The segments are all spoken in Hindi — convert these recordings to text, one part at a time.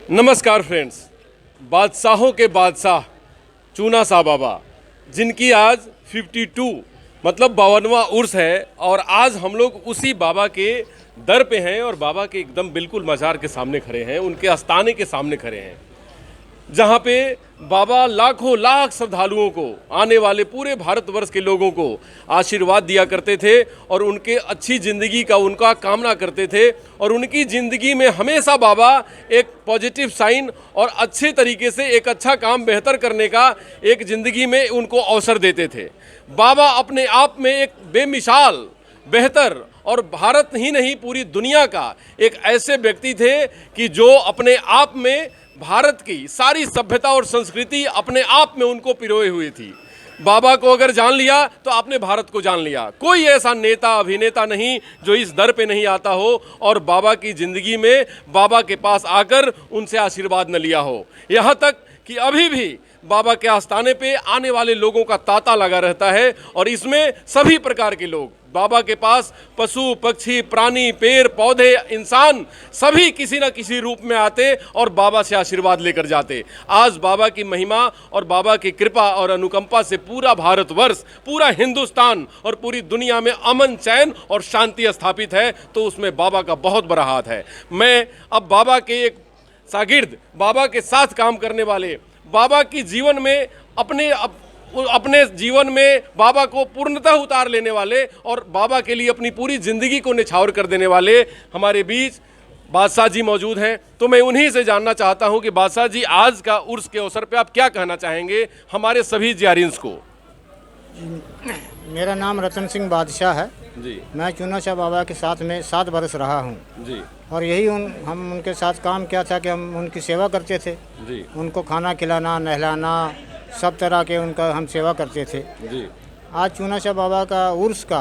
नमस्कार फ्रेंड्स, बादशाहों के बादशाह चूना शाह बाबा जिनकी आज 52 मतलब 52वां उर्स है और आज हम लोग उसी बाबा के दर पे हैं और बाबा के एकदम बिल्कुल मज़ार के सामने खड़े हैं, उनके आस्थाने के सामने खड़े हैं, जहाँ पे बाबा लाखों लाख श्रद्धालुओं को, आने वाले पूरे भारतवर्ष के लोगों को आशीर्वाद दिया करते थे और उनके अच्छी ज़िंदगी का उनका कामना करते थे और उनकी ज़िंदगी में हमेशा बाबा एक पॉजिटिव साइन और अच्छे तरीके से एक अच्छा काम बेहतर करने का एक ज़िंदगी में उनको अवसर देते थे। बाबा अपने आप में एक बेमिसाल बेहतर और भारत ही नहीं पूरी दुनिया का एक ऐसे व्यक्ति थे कि जो अपने आप में भारत की सारी सभ्यता और संस्कृति अपने आप में उनको पिरोए हुई थी। बाबा को अगर जान लिया तो आपने भारत को जान लिया। कोई ऐसा नेता अभिनेता नहीं जो इस दर पे नहीं आता हो और बाबा की ज़िंदगी में बाबा के पास आकर उनसे आशीर्वाद न लिया हो। यहाँ तक कि अभी भी बाबा के आस्थाने पे आने वाले लोगों का तांता लगा रहता है और इसमें सभी प्रकार के लोग बाबा के पास, पशु पक्षी प्राणी पेड़ पौधे इंसान सभी किसी न किसी रूप में आते और बाबा से आशीर्वाद लेकर जाते। आज बाबा की महिमा और बाबा की कृपा और अनुकंपा से पूरा भारतवर्ष, पूरा हिंदुस्तान और पूरी दुनिया में अमन चैन और शांति स्थापित है, तो उसमें बाबा का बहुत बड़ा हाथ है। मैं अब बाबा के एक शागिर्द, बाबा के साथ काम करने वाले, बाबा की जीवन में अपने जीवन में बाबा को पूर्णतः उतार लेने वाले और बाबा के लिए अपनी पूरी ज़िंदगी को निछावर कर देने वाले हमारे बीच बादशाह जी मौजूद हैं। तो मैं उन्हीं से जानना चाहता हूं कि बादशाह जी, आज का उर्स के अवसर पे आप क्या कहना चाहेंगे हमारे सभी ज़ायरीन्स को। मेरा नाम रतन सिंह बादशाह है जी। मैं चूना शाह बाबा के साथ में 7 बरस रहा हूँ जी। और यही हम उनके साथ काम किया था कि हम उनकी सेवा करते थे जी। उनको खाना खिलाना नहलाना सब तरह के उनका हम सेवा करते थे जी। आज चूना शाह बाबा का उर्स का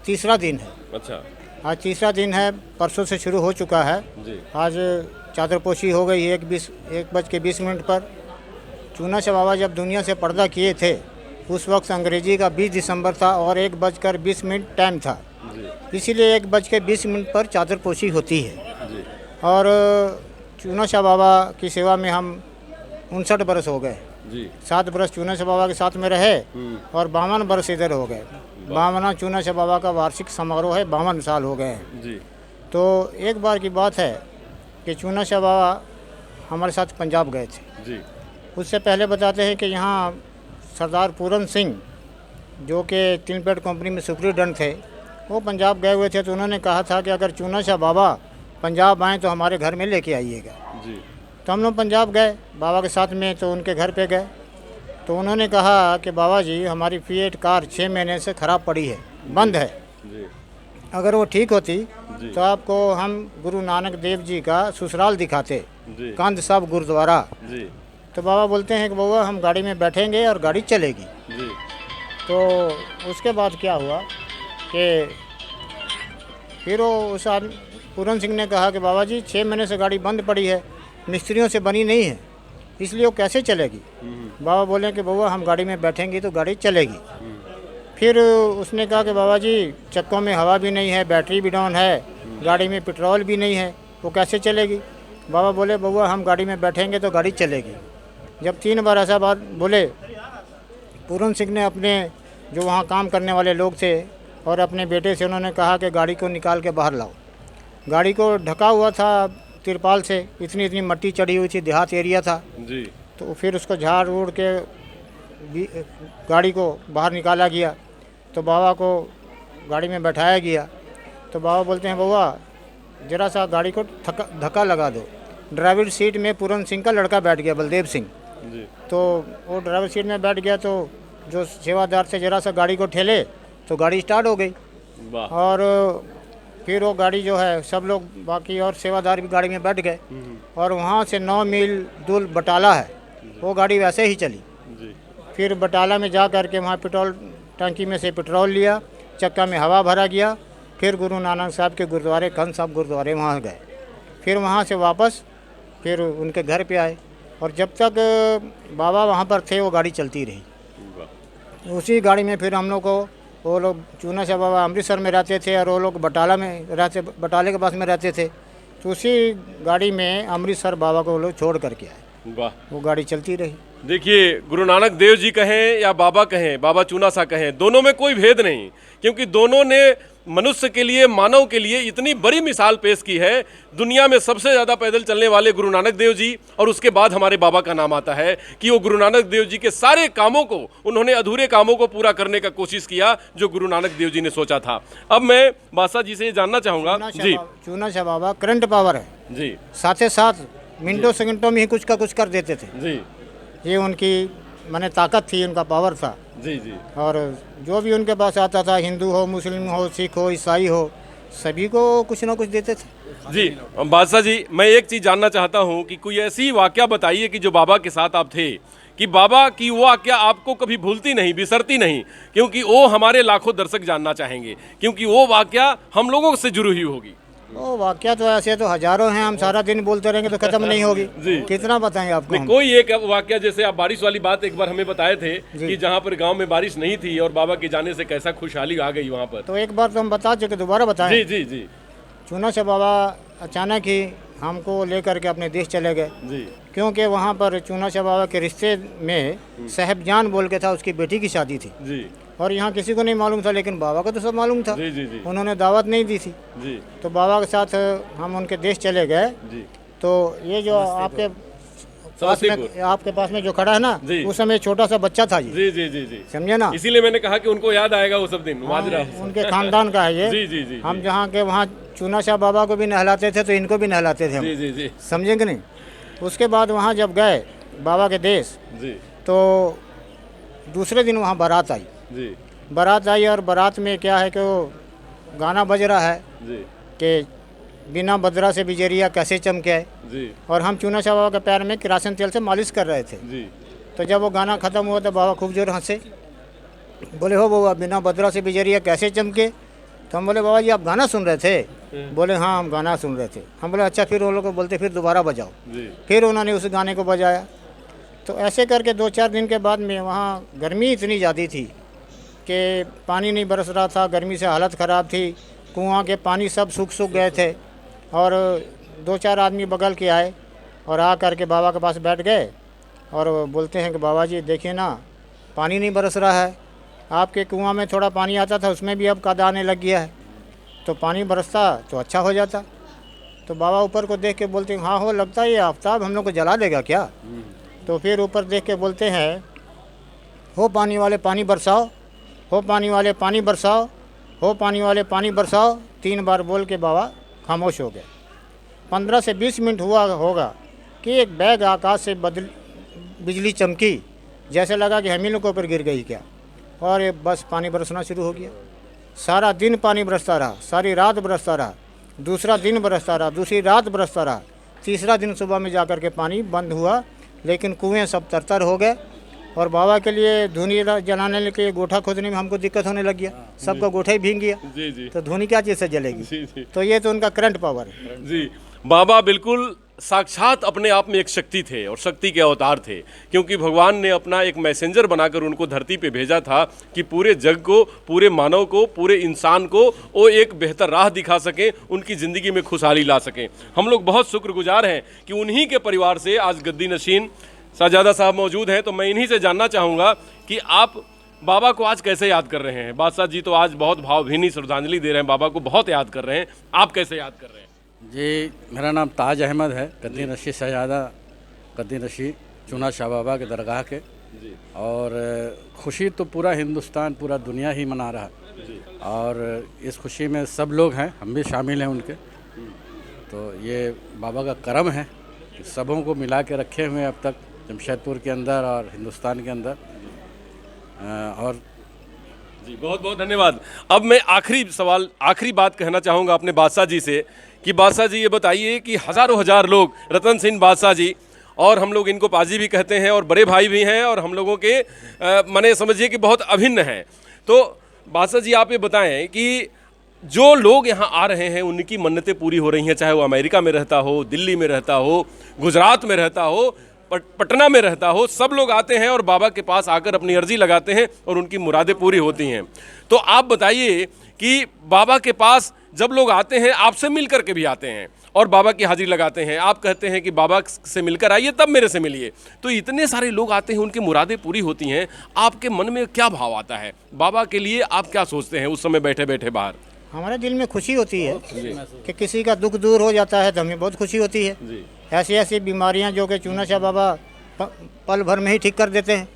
तीसरा दिन है। अच्छा। आज तीसरा दिन है, परसों से शुरू हो चुका है जी। आज चादरपोशी हो गई 1:20 पर। चूना शाह बाबा जब दुनिया से पर्दा किए थे उस वक्त अंग्रेजी का 20 दिसंबर था और 1:20 टाइम था, इसीलिए 1:20 पर चादरपोशी होती है। जी। और चूना शाह बाबा की सेवा में हम 59 बरस हो गए। जी। 7 बरस चूना शाह बाबा के साथ में रहे और 52 बरस इधर हो गए। 52वां चूना शाह बाबा का वार्षिक समारोह है, 52 साल हो गए हैं। जी। तो एक बार की बात है कि चूना शाह बाबा हमारे साथ पंजाब गए थे। जी। उससे पहले बताते हैं कि यहाँ सरदार पूरन सिंह जो कि तिलपेट कंपनी में सुपरिटेंडेंट थे, वो पंजाब गए हुए थे। तो उन्होंने कहा था कि अगर चूना शाह बाबा पंजाब आएँ तो हमारे घर में लेके आइएगा। जी। तो हम लोग पंजाब गए बाबा के साथ में, तो उनके घर पे गए तो उन्होंने कहा कि बाबा जी, हमारी फिएट कार 6 महीने से ख़राब पड़ी है, बंद है। जी। अगर वो ठीक होती जी। तो आपको हम गुरु नानक देव जी का ससुराल दिखाते, जी। कंद साहब गुरुद्वारा। जी। तो बाबा बोलते हैं कि बाबा हम गाड़ी में बैठेंगे और गाड़ी चलेगी। जी। तो उसके बाद क्या हुआ कि फिर वो उस आदमी पूरन सिंह ने कहा कि बाबा जी 6 महीने से गाड़ी बंद पड़ी है, मिस्त्रियों से बनी नहीं है, इसलिए वो कैसे चलेगी। बाबा बोले कि बाबा हम गाड़ी में बैठेंगे तो गाड़ी चलेगी। फिर उसने कहा कि बाबा जी चक्कों में हवा भी नहीं है, बैटरी भी डाउन है, गाड़ी में पेट्रोल भी नहीं है, वो कैसे चलेगी। बाबा बोले बाबा हम गाड़ी में बैठेंगे तो गाड़ी चलेगी। जब 3 बार ऐसा बात बोले, पूरन सिंह ने अपने जो वहाँ काम करने वाले लोग थे और अपने बेटे से उन्होंने कहा कि गाड़ी को निकाल के बाहर लाओ। गाड़ी को ढका हुआ था तिरपाल से, इतनी मट्टी चढ़ी हुई थी, देहात एरिया था। जी। तो फिर उसको झाड़ उड़ के गाड़ी को बाहर निकाला गया। तो बाबा को गाड़ी में बैठाया गया। तो बाबा बोलते हैं बाबा ज़रा सा गाड़ी को धक्का लगा दो। ड्राइवर सीट में पूरन सिंह का लड़का बैठ गया, बलदेव सिंह। जी। तो वो ड्राइवर सीट में बैठ गया तो जो सेवादार से ज़रा सा गाड़ी को ठेले तो गाड़ी स्टार्ट हो गई। वाह। और फिर वो गाड़ी जो है सब लोग बाकी और सेवादार भी गाड़ी में बैठ गए और वहाँ से 9 मील दूर बटाला है, वो गाड़ी वैसे ही चली। जी। फिर बटाला में जा कर के वहाँ पेट्रोल टंकी में से पेट्रोल लिया, चक्का में हवा भरा गया। फिर गुरु नानक साहब के गुरुद्वारे, कंद साहब गुरुद्वारे वहाँ गए। फिर वहाँ से वापस फिर उनके घर पे आए और जब तक बाबा वहाँ पर थे वो गाड़ी चलती रही। उसी गाड़ी में फिर हम लोग को, वो लोग चूना शाह बाबा अमृतसर में रहते थे और वो लोग बटाला में रहते, बटाले के पास में रहते थे। तो उसी गाड़ी में अमृतसर बाबा को वो लोग छोड़ करके आए। वाह। वो गाड़ी चलती रही। देखिए, गुरु नानक देव जी कहें या बाबा कहें, बाबा चूना सा कहें, दोनों में कोई भेद नहीं, क्योंकि दोनों ने मनुष्य के लिए, मानव के लिए इतनी बड़ी मिसाल पेश की है। दुनिया में सबसे ज़्यादा पैदल चलने वाले गुरु नानक देव जी, और उसके बाद हमारे बाबा का नाम आता है कि वो गुरु नानक देव जी के सारे कामों को, उन्होंने अधूरे कामों को पूरा करने का कोशिश किया जो गुरु नानक देव जी ने सोचा था। अब मैं बादशाह जी से ये जानना चाहूँगा जी। चूना शाह बाबा करंट पावर है जी, साथ ही साथ मिनटों सेकंडों में ही कुछ का कुछ कर देते थे जी, ये उनकी माने ताकत थी, उनका पावर था। जी, जी, और जो भी उनके पास आता था, हिंदू हो, मुस्लिम हो, सिख हो, ईसाई हो, सभी को कुछ ना कुछ देते थे। जी। बादशाह जी, मैं एक चीज़ जानना चाहता हूँ कि कोई ऐसी वाकया बताइए कि जो बाबा के साथ आप थे, कि बाबा की वो वाकया आपको कभी भूलती नहीं, बिसरती नहीं, क्योंकि वो हमारे लाखों दर्शक जानना चाहेंगे, क्योंकि वो वाकया हम लोगों से जुड़ी हुई होगी। वो वाकया तो ऐसे तो हजारों हैं, हम सारा दिन बोलते रहेंगे तो खत्म नहीं होगी। कितना बताएं आपको हम? कोई एक वाकया, जैसे आप बारिश वाली बात एक बार हमें बताए थे कि जहाँ पर गांव में बारिश नहीं थी और बाबा के जाने से कैसा खुशहाली आ गई वहाँ पर। तो एक बार तो हम बता चुके, दोबारा बताएं। जी, जी, जी, चूना शाह बाबा अचानक ही हमको लेकर के अपने देश चले गए, जी, क्योंकि वहाँ पर चूना शाह बाबा के रिश्ते में साहबजान बोल के था, उसकी बेटी की शादी थी, जी, और यहाँ किसी को नहीं मालूम था, लेकिन बाबा को तो सब मालूम था। जी, जी, जी, उन्होंने दावत नहीं दी थी, जी, तो बाबा के साथ हम उनके देश चले गए। जी। तो ये जो आपके पास में जो खड़ा है ना, जी। उस समय छोटा सा बच्चा था ये, जी, जी, जी, जी, समझे ना। इसीलिए मैंने कहा कि उनको याद आएगा वो सब दिन माजरा। उनके खानदान का है ये। जी, जी, जी, हम जहाँ के वहाँ चूना शाह बाबा को भी नहलाते थे तो इनको भी नहलाते थे हम। जी, जी, जी, समझे कि नहीं। उसके बाद वहाँ जब गए बाबा के देश, जी, तो दूसरे दिन वहाँ बारात आई। जी, बारात आई और बारात में क्या है कि वो गाना बज रहा है जी, कि बिना बदरा से बिजरिया कैसे चमके, जी, और हम चूना शाह बाबा के पैर में किरासन तेल से मालिश कर रहे थे। जी, तो जब वो गाना ख़त्म हुआ तो बाबा खूब जोर हंसे, बोले हो बाबा बिना बदरा से बिजरिया कैसे चमके। तो हम बोले बाबा जी आप गाना सुन रहे थे? बोले हाँ हम गाना सुन रहे थे। हम बोले अच्छा, फिर वो लोग को बोलते फिर दोबारा बजाओ। जी, फिर उन्होंने उस गाने को बजाया। तो ऐसे करके 2-4 दिन के बाद में वहाँ गर्मी इतनी ज़्यादा थी कि पानी नहीं बरस रहा था, गर्मी से हालत ख़राब थी, कुआं के पानी सब सूख गए थे। और 2-4 आदमी बगल के आए और आ करके बाबा के पास बैठ गए और बोलते हैं कि बाबा जी देखिए ना, पानी नहीं बरस रहा है, आपके कुआं में थोड़ा पानी आता था उसमें भी अब कादा आने लग गया है, तो पानी बरसता तो अच्छा हो जाता। तो बाबा ऊपर को देख के बोलते हैं हाँ हो लगता है ये आफ्ताब हम लोग को जला देगा क्या। तो फिर ऊपर देख के बोलते हैं हो पानी वाले पानी बरसाओ, हो पानी वाले पानी बरसाओ, हो पानी वाले पानी बरसाओ। 3 बार बोल के बाबा खामोश हो गए। 15 से 20 मिनट हुआ होगा कि एक बैग आकाश से बिजली चमकी, जैसे लगा कि हम ही लोग के ऊपर गिर गई क्या, और ये बस पानी बरसना शुरू हो गया। सारा दिन पानी बरसता रहा, सारी रात बरसता रहा, दूसरा दिन बरसता रहा, दूसरी रात बरसता रहा, तीसरा दिन सुबह में जा कर के पानी बंद हुआ, लेकिन कुएँ सब तरतर हो गए। और बाबा के लिए धुनी जलाने के लिए गोठा खोदने में हमको दिक्कत होने लग गया, सबका गोठा ही भीग गया। जी, जी, तो धुनी क्या चीज़ से जलेगी। जी, जी, तो ये तो उनका करंट पावर है। जी। बाबा बिल्कुल साक्षात अपने आप में एक शक्ति थे और शक्ति के अवतार थे, क्योंकि भगवान ने अपना एक मैसेंजर बनाकर उनको धरती पे भेजा था कि पूरे जग को, पूरे मानव को, पूरे इंसान को वो एक बेहतर राह दिखा सकें, उनकी ज़िंदगी में खुशहाली ला सकें। हम लोग बहुत शुक्रगुजार हैं कि उन्हीं के परिवार से आज गद्दी नशीन साहबजादा साहब मौजूद हैं। तो मैं इन्हीं से जानना चाहूँगा कि आप बाबा को आज कैसे याद कर रहे हैं। बादशाह जी तो आज बहुत भावभीनी श्रद्धांजलि दे रहे हैं, बाबा को बहुत याद कर रहे हैं, आप कैसे याद कर रहे हैं? जी, मेरा नाम ताज अहमद है, गद्दी नशी शहजादा गद्दी नशी चूना शाह बाबा के दरगाह के। जी, और खुशी तो पूरा हिंदुस्तान, पूरा दुनिया ही मना रहा है। जी, और इस खुशी में सब लोग हैं, हम भी शामिल हैं उनके। तो ये बाबा का करम है कि सबों को मिला के रखे हुए अब तक जमशेदपुर के अंदर और हिंदुस्तान के अंदर। और जी, बहुत बहुत धन्यवाद। अब मैं आखिरी बात कहना चाहूँगा अपने बादशाह जी से कि बादशाह जी ये बताइए कि हज़ारों हज़ार लोग रतन सिंह बादशाह जी, और हम लोग इनको पाजी भी कहते हैं और बड़े भाई भी हैं, और हम लोगों के माने समझिए कि बहुत अभिन्न हैं। तो बादशाह जी आप ये बताएं कि जो लोग यहाँ आ रहे हैं उनकी मन्नतें पूरी हो रही हैं, चाहे वो अमेरिका में रहता हो, दिल्ली में रहता हो, गुजरात में रहता हो, पटना में रहता हो, सब लोग आते हैं और बाबा के पास आकर अपनी अर्जी लगाते हैं और उनकी मुरादें पूरी होती हैं। तो आप बताइए कि बाबा के पास जब लोग आते हैं आपसे मिल कर के भी आते हैं, और बाबा की हाजिरी लगाते हैं। आप कहते हैं कि बाबा से मिलकर आइए तब मेरे से मिलिए, तो इतने सारे लोग आते हैं, उनकी मुरादें पूरी होती हैं, आपके मन में क्या भाव आता है? बाबा के लिए आप क्या सोचते हैं उस समय बैठे बैठे बाहर? हमारे दिल में खुशी होती है कि किसी का दुख दूर हो जाता है तो हमें बहुत खुशी होती है। ऐसी ऐसी बीमारियां जो कि चूना शाह बाबा पल भर में ही ठीक कर देते हैं।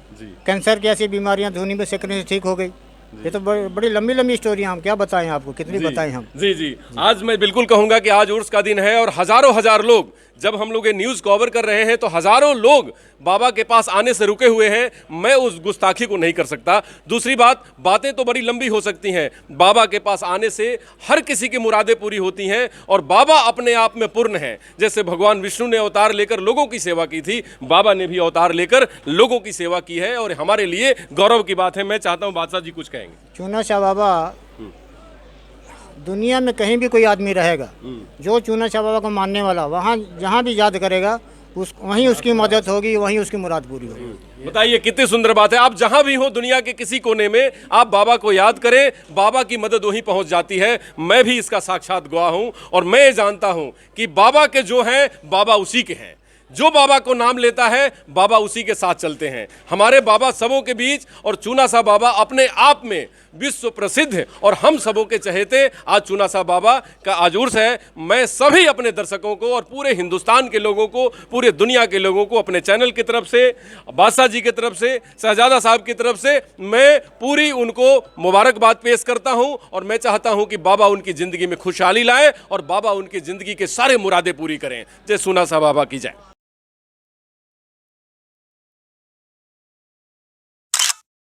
कैंसर की ऐसी बीमारियां धुनी में सेकने से ठीक हो गई। ये तो बड़ी लंबी लंबी स्टोरी, हम क्या बताएं आपको, कितनी बताएं हम। जी, आज मैं बिल्कुल कहूंगा कि आज उर्स का दिन है और हजारों हजार लोग, जब हम लोग ये न्यूज़ कवर कर रहे हैं तो हजारों लोग बाबा के पास आने से रुके हुए हैं। मैं उस गुस्ताखी को नहीं कर सकता। दूसरी बात, बातें तो बड़ी लंबी हो सकती हैं, बाबा के पास आने से हर किसी की मुरादें पूरी होती हैं और बाबा अपने आप में पूर्ण है। जैसे भगवान विष्णु ने अवतार लेकर लोगों की सेवा की थी, बाबा ने भी अवतार लेकर लोगों की सेवा की है और हमारे लिए गौरव की बात है। मैं चाहता हूँ बादशाह जी कुछ कहेंगे। चूना शाह बाबा, दुनिया में कहीं भी कोई आदमी रहेगा जो चूना शाह बाबा को मानने वाला, वहाँ जहाँ भी याद करेगा वहीं उसकी मदद होगी, वहीं उसकी मुराद पूरी होगी। बताइए कितनी सुंदर बात है। आप जहां भी हो दुनिया के किसी कोने में, आप बाबा को याद करें, बाबा की मदद वहीं पहुंच जाती है। मैं भी इसका साक्षात गवाह हूं और मैं ये जानता हूं कि बाबा के जो हैं, बाबा उसी के हैं। जो बाबा को नाम लेता है, बाबा उसी के साथ चलते हैं। हमारे बाबा सबों के बीच, और चूना शाह बाबा अपने आप में विश्व प्रसिद्ध और हम सबों के चहेते। आज चूना शाह बाबा का आज उर्स है। मैं सभी अपने दर्शकों को और पूरे हिंदुस्तान के लोगों को, पूरे दुनिया के लोगों को अपने चैनल की तरफ से, बादशाह जी की तरफ से, शहजादा साहब की तरफ से मैं पूरी उनको मुबारकबाद पेश करता हूं और मैं चाहता हूं कि बाबा उनकी ज़िंदगी में खुशहाली लाएं और बाबा उनकी ज़िंदगी के सारे मुरादें पूरी करें। जय चूना शाह बाबा की जय।